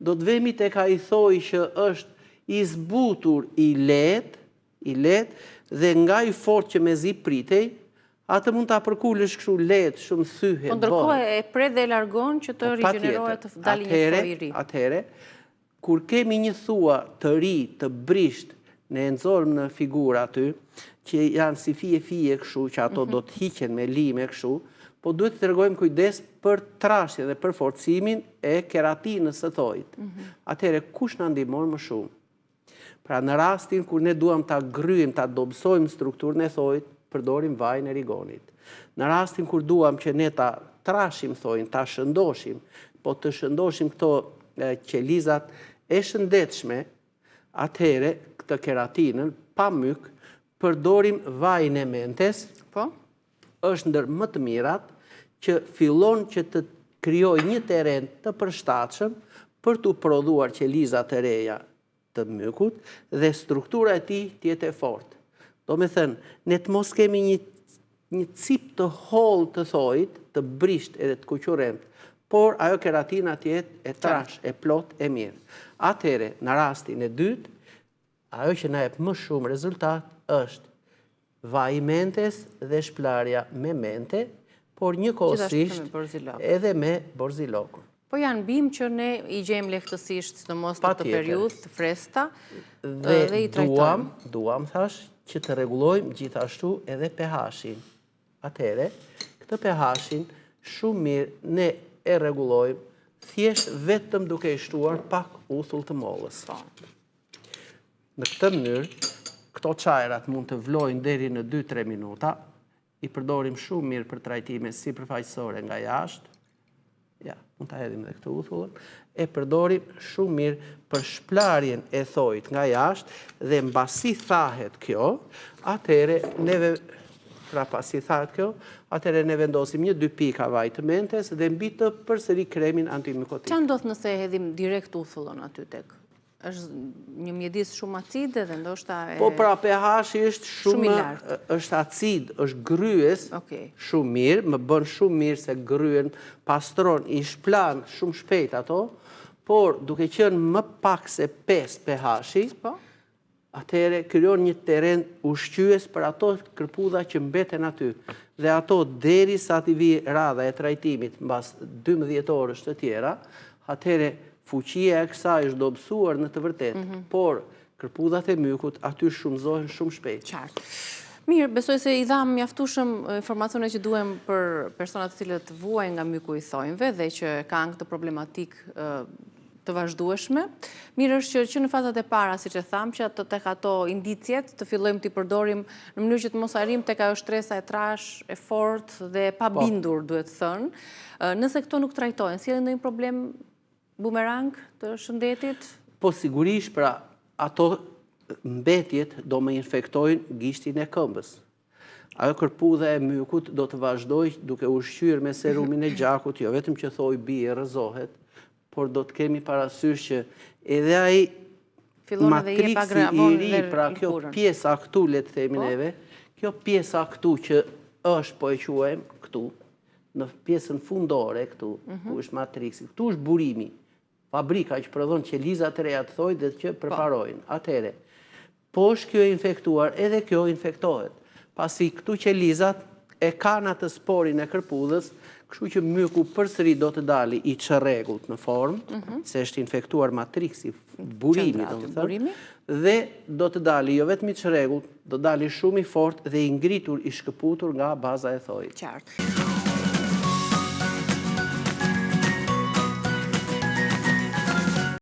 do të vemi tek ai thoj që është i zbutur i lehtë dhe nga i fort që mezi pritej, atë mund ta përkulësh kështu lehtë, shumë thyhet. Po ndërkohë e pret dhe e largon që të rigjenerohet, të dalë një thoj i ri. Atëherë, kur kemi një thua të ri, të brisht, ne nxorëm në figurë aty, që janë si fije kështu, që ato do të hiqen me lime kështu, po duhet të tregojmë kujdes për trashje dhe për forcimin e keratinës së thojit. Atëherë, kush na ndihmon më shumë? Pra në rastin kur ne duam ta gryjmë, ta dobësojmë strukturën e thojit, përdorim vajin e rigonit. Në rastin kur duam që ne ta trashim thojin, ta shëndoshim, po të shëndoshim këto qelizat e shëndetshme, atëherë këtë keratinën, pa myk, përdorim vajin e mentes, është ndër më të mirat, që fillon që të krijoj një teren të përshtatshëm për të prodhuar qelizat e reja të mykut dhe struktura e tij të jetë e fortë. Do me thënë, ne të mos kemi një cip të hollë të thojit, të brisht edhe të kuqurent, por ajo keratina të jetë e trash, e plot, e mirë. Atëherë, në rastin e dytë, ajo që na jep më shumë rezultat është vaji mentes dhe shplarja me mente, por njëkohësisht edhe me borzilokun. Po janë bimë që ne i gjejmë lehtësisht, sidomos në këtë periudhë të freskëta dhe i trajtojmë. Duam thash që të rregullojmë gjithashtu edhe pH-in. Atëherë, këtë pH-in shumë mirë ne e rregullojmë thjesht vetëm duke i shtuar pak uthull të mollës. Në këtë mënyrë, këto çajrat mund të vlojnë deri në 2-3 minuta, i përdorim shumë mirë për trajtime sipërfaqësore nga jashtë. Ja, mund ta hedhim edhe këtë uthullën. E përdorim shumë mirë për shplarjen e thojit nga jashtë dhe mbasi thahet kjo, atëherë ne vendosim 1-2 pika vaj të mentes dhe mbi të përsëri kremin antimikotik. Çfarë ndodh nëse e hedhim direkt uthullën aty tek? Është një mjedis shumë acide dhe ndoshta Po pra pH-i është shumë i lartë. Është acid, është gryes, shumë mirë, më bën shumë mirë se gryen, pastron, i shplan shumë shpejt ato, por duke qenë më pak se 5 pH-i, atëherë krijon një teren ushqyes për ato kërpudha që mbeten aty. Dhe ato derisa t'i vijë radha e trajtimit mbas 12 orësh të tjera, atëherë fuqia e kësaj është dobësuar në të vërtetë, por kërpudhat e mykut aty shumëzohen shumë shpejt. Qartë. Mirë, besoj se i dham mjaftueshëm informacione që duhem për personat të cilët vuajnë nga myku i thojve dhe që kanë këtë problematik të vazhdueshme. Mirë është që në fazat e para, siç e tham, që tek ato indicjet të fillojmë t'i përdorim në mënyrë që të mos arrijmë tek ajo shtresa e trash, e fortë dhe pa bindur, duhet thënë. Nëse këto nuk trajtohen, sjellin ndonjë problem bumerang të shëndetit? Po sigurisht, pra ato mbetjet do më infektojnë gishtin e këmbës. Ajo kërpudha e mykut do të vazhdojë duke ushqyer me serumin e gjakut, jo vetëm që thoj bie rrëzohet, por do të kemi parasysh që edhe ai matriksi i ri, pra kjo pjesa këtu, le të themi neve, kjo pjesa këtu që është, po e quajmë këtu, në pjesën fundore këtu, ku është matriksi, këtu është burimi, fabrika që prodhon qelizat e reja të thojit dhe që përparojnë. Atëherë, poshtë kjo e infektuar, edhe kjo infektohet. Pasi këtu qelizat e kanë atë sporin e kërpudhës, kështu që myku përsëri do të dali i çrregullt në formë, se është infektuar matriksi, burimi, domethënë, dhe do të dali jo vetëm i çrregullt, do dali shumë i fortë dhe i ngritur, i shkëputur nga baza e thojit. Qartë.